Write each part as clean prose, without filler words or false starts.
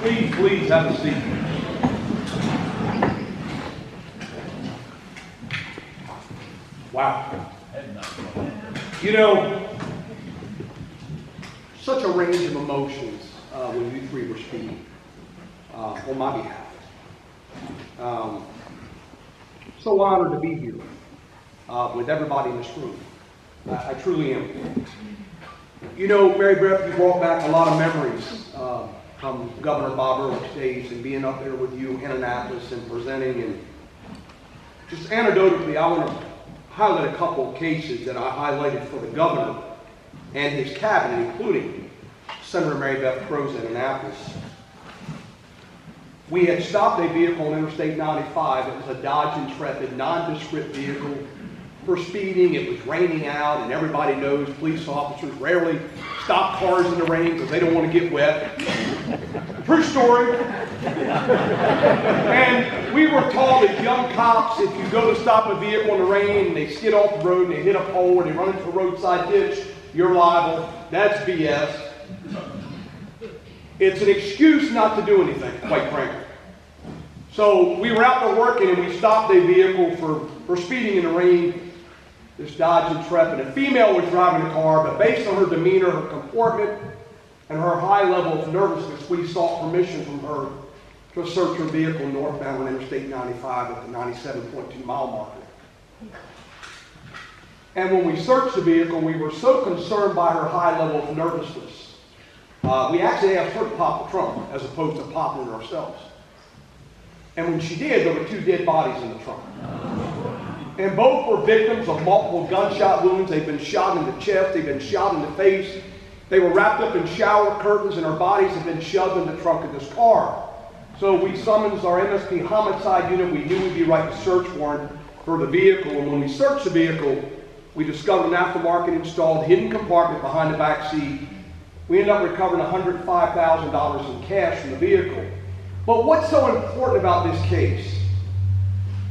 Please have a seat. Wow. You know, such a range of emotions when you three were speaking on my behalf. So honored to be here with everybody in this room. I truly am. You know, Mary Beth, you brought back a lot of memories from Governor Bob Ehrlich's days and being up there with you in Annapolis and presenting. And just anecdotally, I want to highlight a couple of cases that I highlighted for the governor and his cabinet, including Senator Mary Beth Crozat in Annapolis. We had stopped a vehicle on Interstate 95. It was a Dodge Intrepid, nondescript vehicle for speeding. It was raining out, and everybody knows police officers rarely stop cars in the rain because they don't want to get wet. True story. And we were told as young cops, if you go to stop a vehicle in the rain and they skid off the road and they hit a pole or they run into a roadside ditch, you're liable. That's BS. It's an excuse not to do anything, quite frankly. So we were out there working and we stopped a vehicle for speeding in the rain, this Dodge Intrepid. A female was driving the car, but based on her demeanor, her comportment, and her high level of nervousness, we sought permission from her to search her vehicle northbound on Interstate 95 at the 97.2 mile marker. And when we searched the vehicle, we were so concerned by her high level of nervousness, we actually asked her to pop the trunk as opposed to popping it ourselves. And when she did, there were 2 dead bodies in the trunk. And both were victims of multiple gunshot wounds. They'd been shot in the chest, they'd been shot in the face. They were wrapped up in shower curtains and their bodies had been shoved in the trunk of this car. So we summoned our MSP homicide unit. We knew we'd be writing a search warrant for the vehicle. And when we searched the vehicle, we discovered an aftermarket installed hidden compartment behind the back seat. We ended up recovering $105,000 in cash from the vehicle. But what's so important about this case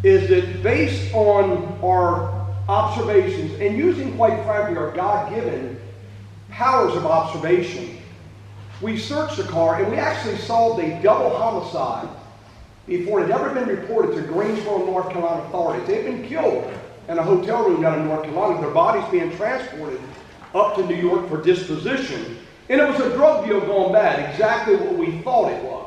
is that based on our observations and using, quite frankly, our God-given powers of observation, we searched the car and we actually solved a double homicide before it had ever been reported to Greensboro, North Carolina authorities. They'd been killed in a hotel room down in North Carolina, their bodies being transported up to New York for disposition. And it was a drug deal going bad, exactly what we thought it was.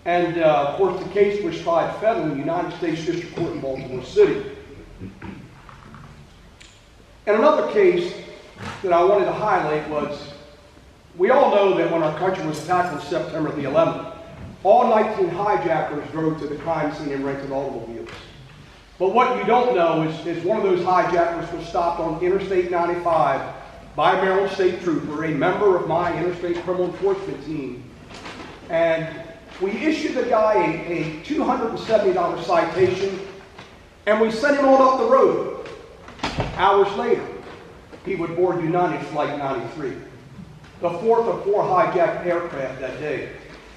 And of course, the case was tried federally in the United States District Court in Baltimore City. And another case that I wanted to highlight was, we all know that when our country was attacked on September the 11th, all 19 hijackers drove to the crime scene and rented automobiles. But what you don't know is one of those hijackers was stopped on Interstate 95 by a Maryland State Trooper, a member of my Interstate Criminal Enforcement team. And we issued the guy a $270 citation, and we sent him on up the road. Hours later, he would board United Flight 93, the 4th of 4 hijacked aircraft that day.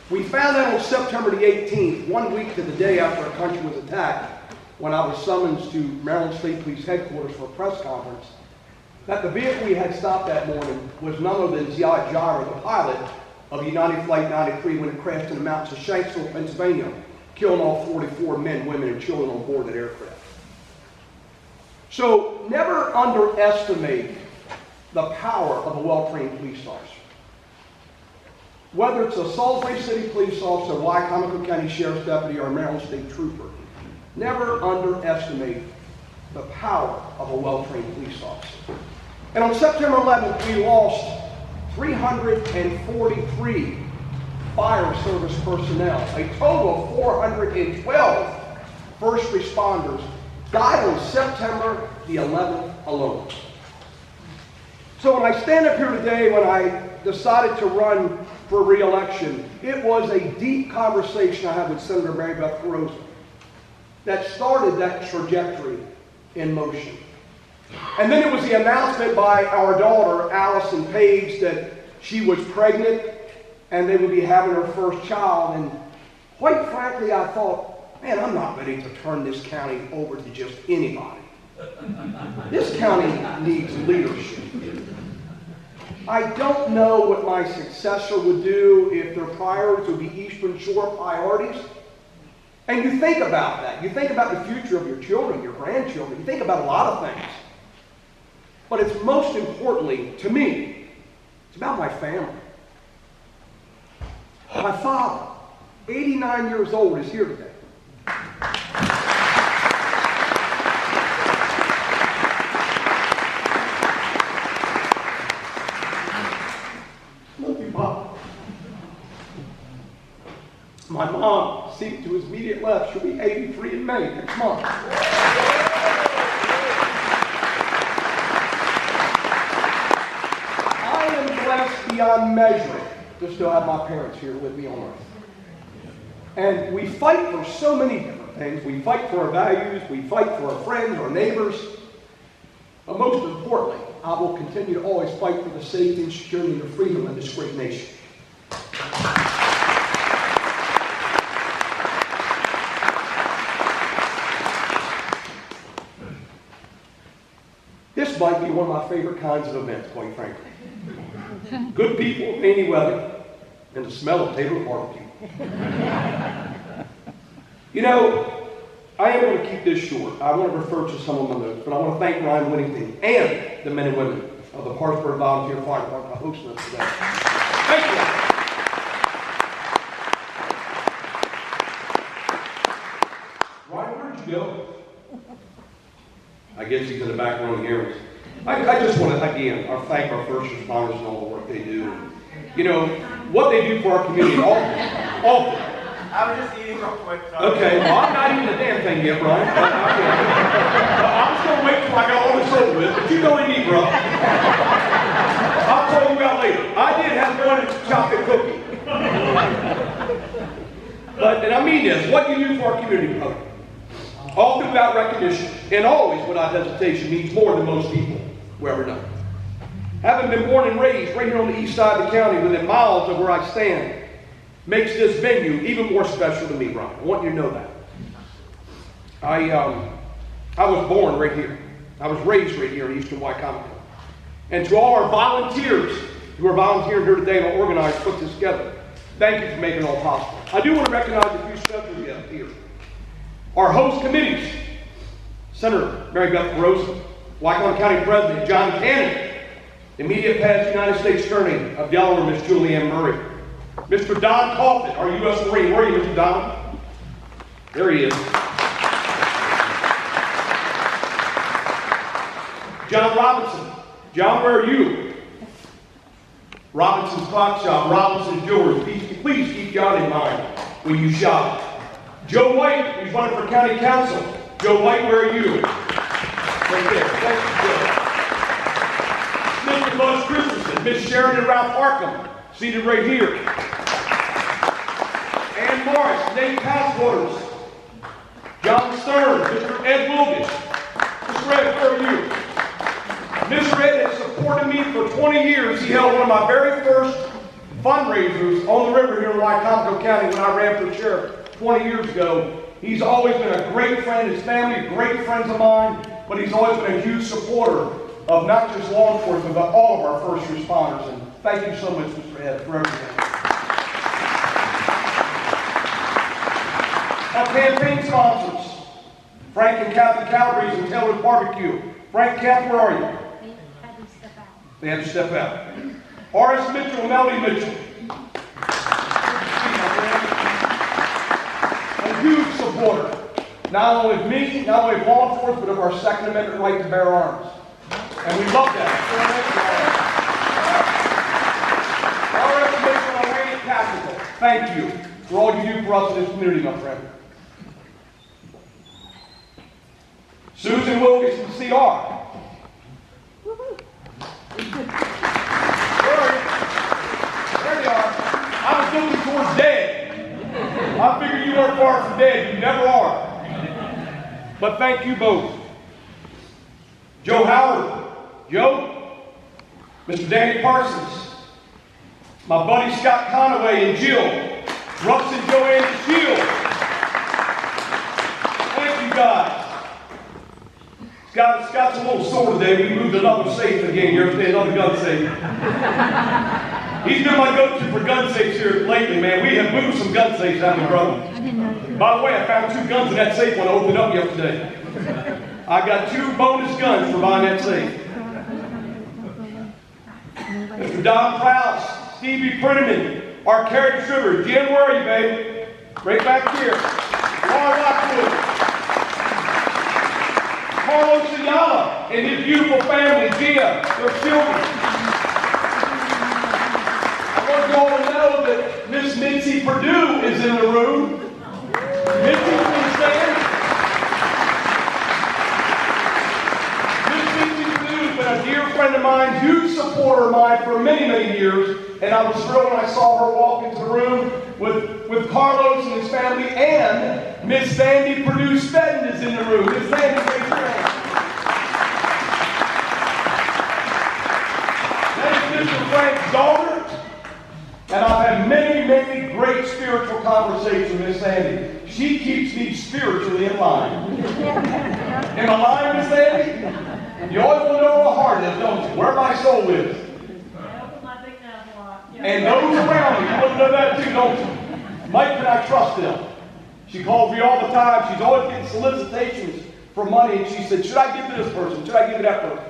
We found out on September the 18th, 1 week to the day after our country was attacked, when I was summoned to Maryland State Police Headquarters for a press conference, that the vehicle we had stopped that morning was none other than Ziad Jarrah, the pilot of United Flight 93, when it crashed in the mountains of Shanksville, Pennsylvania, killing all 44 men, women, and children on board that aircraft. So never underestimate the power of a well-trained police officer. Whether it's a Salisbury City police officer, Wycomico County Sheriff's Deputy, or a Maryland State Trooper, never underestimate the power of a well-trained police officer. And on September 11th, we lost 343 fire service personnel. A total of 412 first responders died on September the 11th alone. So when I stand up here today, when I decided to run for re-election, it was a deep conversation I had with Senator Mary Beth Crozat that started that trajectory in motion. And then it was the announcement by our daughter, Allison Page, that she was pregnant and they would be having her first child. And quite frankly, I thought, man, I'm not ready to turn this county over to just anybody. This county needs leadership. I don't know what my successor would do if their priorities would be Eastern Shore priorities. And you think about that. You think about the future of your children, your grandchildren. You think about a lot of things. But it's most importantly, to me, it's about my family. My father, 89 years old, is here today. Love you, Bob. My mom, seated to his immediate left, she'll be 83 in May next month. I am blessed beyond measure to still have my parents here with me on earth. And we fight for so many different things. We fight for our values, we fight for our friends, our neighbors. But most importantly, I will continue to always fight for the safety and security and the freedom of this great nation. This might be one of my favorite kinds of events, quite frankly. Good people, rainy weather, and the smell of Taylor barbecue. You know, I am going to keep this short. I want to refer to some of my notes, but I want to thank Ryan Whittington and the men and women of the Parkersburg Volunteer Fire Department for hosting us today. Thank you. Ryan, where'd you go? I guess he's in the back running errands. I just want to, again, thank our first responders and all the work they do. You know, what they do for our community often. I was just eating real quick. Okay, well, I'm not eating a damn thing yet, Brian. I was going to wait till I got all this over with, but you go and eat, bro. I'll call you out later. I did have one chocolate cookie. And I mean this, what you do for our community, brother. Often without recognition, and always without hesitation, means more than most people will ever know. Having been born and raised right here on the east side of the county, within miles of where I stand, makes this venue even more special to me, Brian. I want you to know that. I was born right here. I was raised right here in Eastern Wycomico. And to all our volunteers who are volunteering here today to organize, put this together, thank you for making it all possible. I do want to recognize a few special guests here. Our host committees, Senator Mary Beth Rosen, Wycombe County President John Cannon, immediate past United States Attorney of Delaware, Miss Julianne Murray, Mr. Don Coffin, our U.S. Marine. Where are you, Mr. Don? There he is. John Robinson. John, where are you? Robinson's Clock Shop, Robinson's Jewelers. Please keep John in mind when you shop. Joe White, who's running for county council. Joe White, where are you? Right there. Thank you, Joe. Mr. Buzz Christensen, Miss Sharon and Ralph Arkham, seated right here. Ann Morris, Nate Passwaters, John Stern, Mr. Ed Wildish. Mr. Ed, where are you? Mr. Ed has supported me for 20 years. He held one of my very first fundraisers on the river here in Wycomico County when I ran for sheriff 20 years ago. He's always been a great friend. His family are great friends of mine, but he's always been a huge supporter of not just law enforcement, but all of our first responders. And thank you so much, Mr. Ed, for everything. Our campaign sponsors, Frank and Kathy Calabrese and Taylor's Barbecue. Frank, Kath, where are you? They had to step out. Horace Mitchell and Melody Mitchell. A huge supporter, not only of me, not only of law enforcement, but of our Second Amendment right to bear arms. And we love that. Horace Mitchell and Wayne Tactical, thank you for all you do for us in this community, my friend. Susan Wilkinson, CR. There you are. I was moving towards dead. I figured you weren't far from dead. You never are. But thank you both. Joe Howard. Joe. Mr. Danny Parsons. My buddy Scott Conaway and Jill. Russ and Joanne Shields. Thank you guys. Scott's a little sore today. We moved another safe again yesterday, another gun safe. He's been my go-to for gun safes here lately, man. We have moved some gun safes, haven't we, brother? By the way, I found 2 guns in that safe when I opened it up yesterday. I got 2 bonus guns for buying that safe. Mr. Don Prowse, Stevie Prettyman, our carrot distributor. Jen, where are you, babe? Right back here. Laura Lockwood. Carlos Ayala and his beautiful family, Gia, their children. I want you all to know that Miss Mitzi Purdue is in the room. Mitzi, please stand. Miss Mitzi Purdue has been a dear friend of mine, huge supporter of mine for many, many years, and I was thrilled when I saw her walk into the room with Carlos and his family, and Miss Sandy Purdue Spedden is in the room. Miss Sandy, raise your hand. That is Mr. Frank's daughter, and I've had many, many great spiritual conversations with Miss Sandy. She keeps me spiritually in line. Am I lying, Miss Sandy? You always want to know where my heart is, don't you? Where my soul is. And those around me, you want to know that too, don't you? Mike, can I trust them? She calls me all the time. She's always getting solicitations for money, and she said, should I give to this person? Should I give to that person?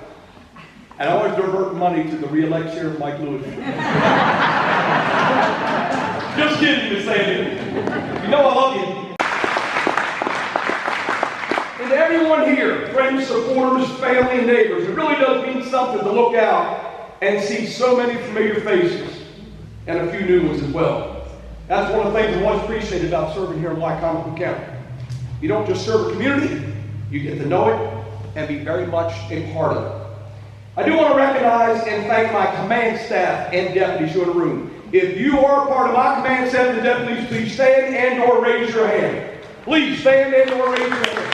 And I always divert money to the re-elect Sheriff Mike Lewis. Just kidding, Miss Sandy. You know I love you. And to everyone here, friends, supporters, family, and neighbors, it really does mean something to look out and see so many familiar faces and a few new ones as well. That's one of the things I always appreciated about serving here in Wycomico County. You don't just serve a community, you get to know it and be very much a part of it. I do want to recognize and thank my command staff and deputies who are in the room. If you are a part of my command staff and deputies, please stand and or raise your hand. Please stand and or raise your hand.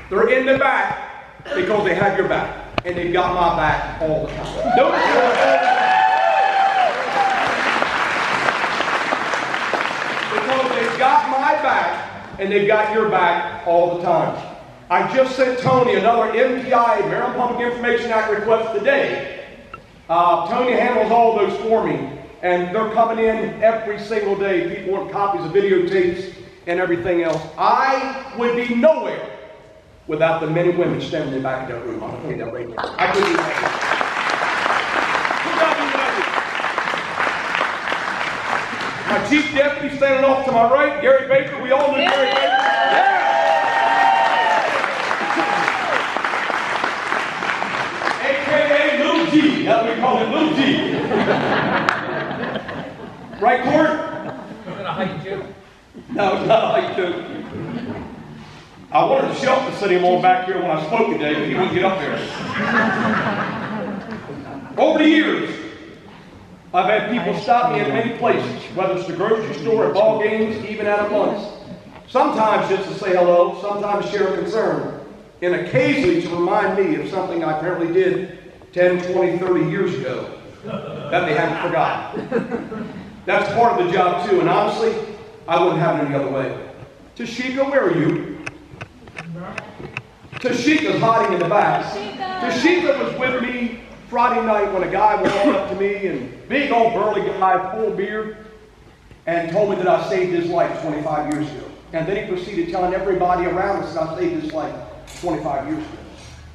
They're in the back because they have your back. And they've got my back all the time. Because they've got my back and they've got your back all the time. I just sent Tony another MPI, Maryland Public Information Act request today. Tony handles all those for me. And they're coming in every single day. People want copies of videotapes and everything else. I would be nowhere without the men and women standing in the back of that room. I'm going to tell you that right now. I couldn't do that. My chief deputy standing off to my right, Gary Baker. We all know Gary Baker. Yeah. AKA Little G. That's what we call it, Little G. Right, Court? Is it a height joke? No, it's not a height joke. I wanted to Shelton to sit him on back here when I spoke today, but he wouldn't get up there. Over the years, I've had people stop me at many places, whether it's the grocery store, at ball games, even at events. Sometimes just to say hello, sometimes share a concern, and occasionally to remind me of something I apparently did 10, 20, 30 years ago that they haven't forgotten. That's part of the job too, and honestly, I wouldn't have it any other way. Tashika, where are you? Tashika's hiding in the back. Tashika was with me Friday night when a guy walked up to me, and big old burly guy, full beard, and told me that I saved his life 25 years ago. And then he proceeded telling everybody around us that I saved his life 25 years ago.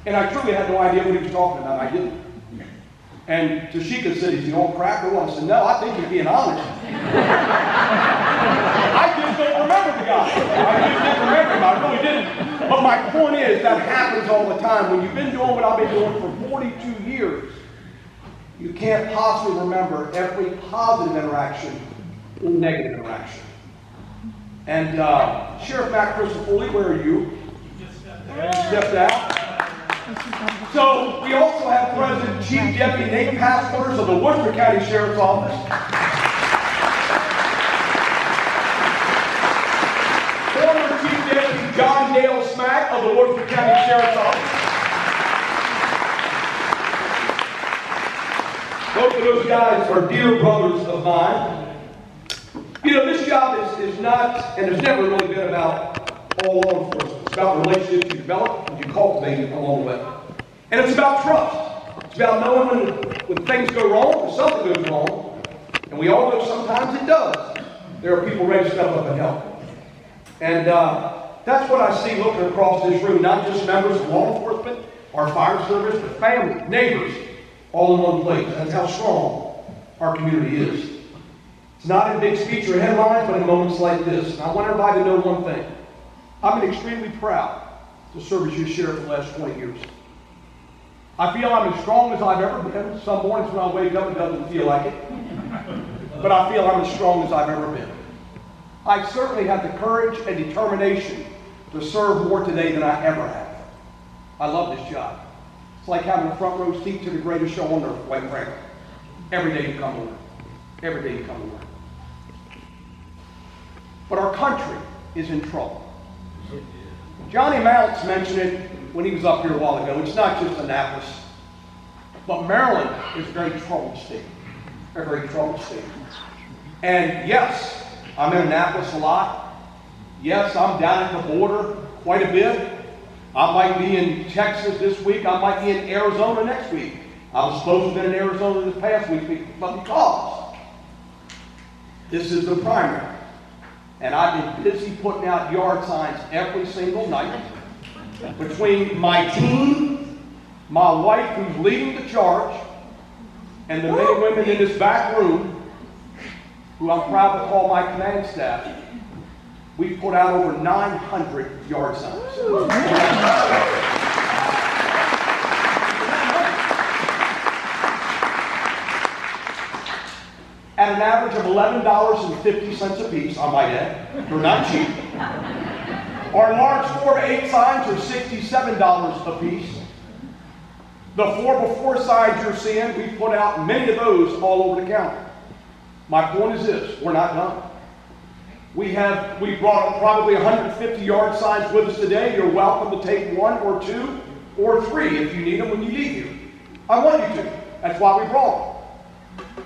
And I truly had no idea what he was talking about. I didn't. And Tashika said, "Is he on crack or what?" I said, "No, I think he's being honest." I just don't remember the guy. I just didn't remember him. I really didn't. But my point is, that happens all the time. When you've been doing what I've been doing for 42 years, you can't possibly remember every positive interaction or negative interaction. And Sheriff Matt Christopherly, where are you? You stepped out. So we also have President Chief Deputy Nate Passwords of the Worcester County Sheriff's Office. Former Chief Deputy John Dale Smack of the Worcester County Sheriff's Office. Both of those guys are dear brothers of mine. You know, this job is not, and has never really been about all law enforcement. It's about relationships you develop and you cultivate along the way. And it's about trust. It's about knowing when things go wrong, or something goes wrong, and we all know sometimes it does. There are people ready to step up and help. And that's what I see looking across this room, not just members of law enforcement, our fire service, but family, neighbors, all in one place. That's how strong our community is. It's not in big speech or headlines, but in moments like this. And I want everybody to know one thing. I've been extremely proud to serve as your sheriff for the last 20 years. I feel I'm as strong as I've ever been. Some mornings when I wake up, it doesn't feel like it. But I feel I'm as strong as I've ever been. I certainly have the courage and determination to serve more today than I ever have. I love this job. It's like having a front row seat to the greatest show on earth, quite frankly. Every day you come to work. Every day you come to work. But our country is in trouble. Johnny Mounts mentioned it when he was up here a while ago. It's not just Annapolis, but Maryland is a very troubled state. A very troubled state. And yes, I'm in Annapolis a lot. Yes, I'm down at the border quite a bit. I might be in Texas this week. I might be in Arizona next week. I was supposed to have been in Arizona this past week, but because this is the primary, and I've been busy putting out yard signs every single night between my team, my wife who's leading the charge, and the men and women in this back room, who I'm proud to call my command staff. We've put out over 900 yard signs. At an average of $11.50 a piece, I might add. They're not cheap. Our large 4 to 8 signs are $67 a piece. The 4x4 signs you're seeing, we've put out many of those all over the county. My point is this, we're not done. We brought probably 150 yard signs with us today. You're welcome to take 1 or 2 or 3 if you need them when you leave here. I want you to. That's why we brought them.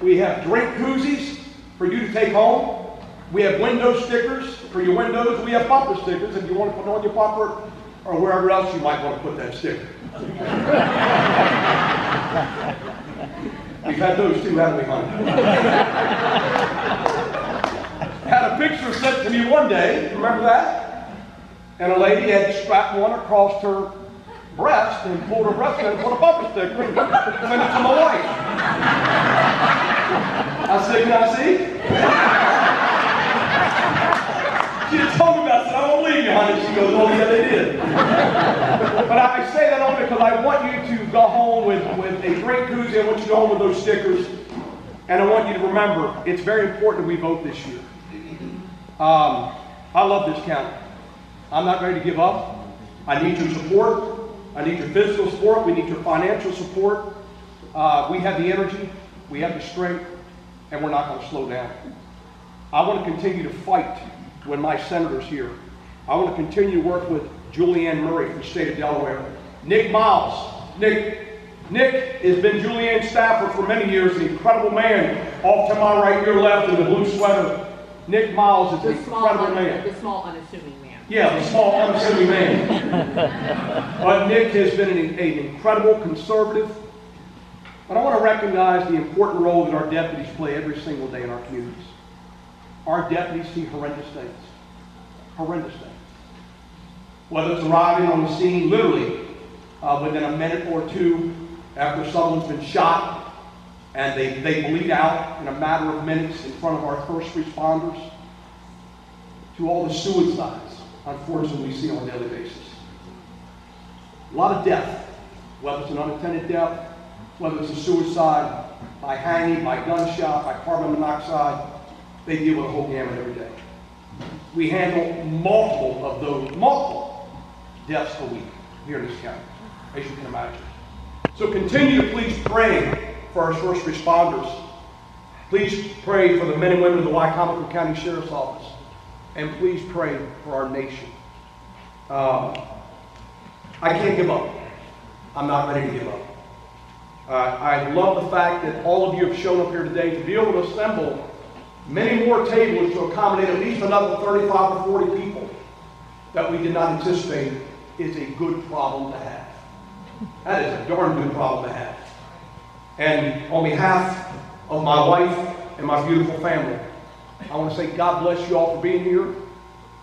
We have drink koozies for you to take home. We have window stickers for your windows. We have bumper stickers if you want to put on your bumper or wherever else you might want to put that sticker. We've had those too, haven't we, honey? Had a picture sent to me one day, remember that? And a lady had strapped one across her breast and pulled her breast in and put a bumper sticker and sent it to my wife. I said, can I see? She just told me about it. I said, I don't believe you, honey. She goes, oh, yeah, they did. But I say that only because I want you to go home with a drink koozie. I want you to go home with those stickers. And I want you to remember, it's very important that we vote this year. I love this county. I'm not ready to give up. I need your support. I need your physical support. We need your financial support. We have the energy. We have the strength. And we're not going to slow down. I want to continue to fight when my senator's here. I want to continue to work with Julianne Murray from the state of Delaware. Nick Miles. Nick has been Julianne's staffer for many years, an incredible man. Off to my right, your left in the blue sweater. Nick Miles is an incredible man. The small, unassuming man. Yeah, the small, unassuming man. But Nick has been an incredible conservative. But I want to recognize the important role that our deputies play every single day in our communities. Our deputies see horrendous things. Horrendous things. Whether it's arriving on the scene literally within a minute or two after someone's been shot and they bleed out in a matter of minutes in front of our first responders, to all the suicides, unfortunately, we see on a daily basis. A lot of death, whether it's an unattended death, whether it's a suicide by hanging, by gunshot, by carbon monoxide, they deal with a whole gamut every day. We handle multiple deaths a week here in this county, as you can imagine. So continue to please pray for our first responders. Please pray for the men and women of the Wycomico County Sheriff's Office. And please pray for our nation. I can't give up. I'm not ready to give up. I love the fact that all of you have shown up here today to be able to assemble many more tables to accommodate at least another 35 or 40 people that we did not anticipate is a good problem to have. That is a darn good problem to have. And on behalf of my wife and my beautiful family, I want to say God bless you all for being here.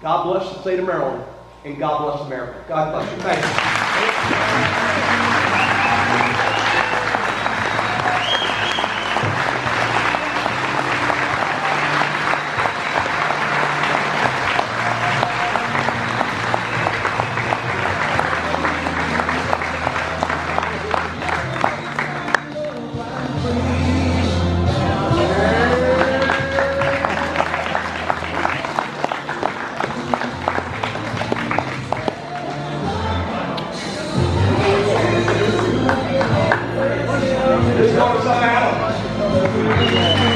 God bless the state of Maryland. And God bless America. God bless you. Thank you. This is going to Adam.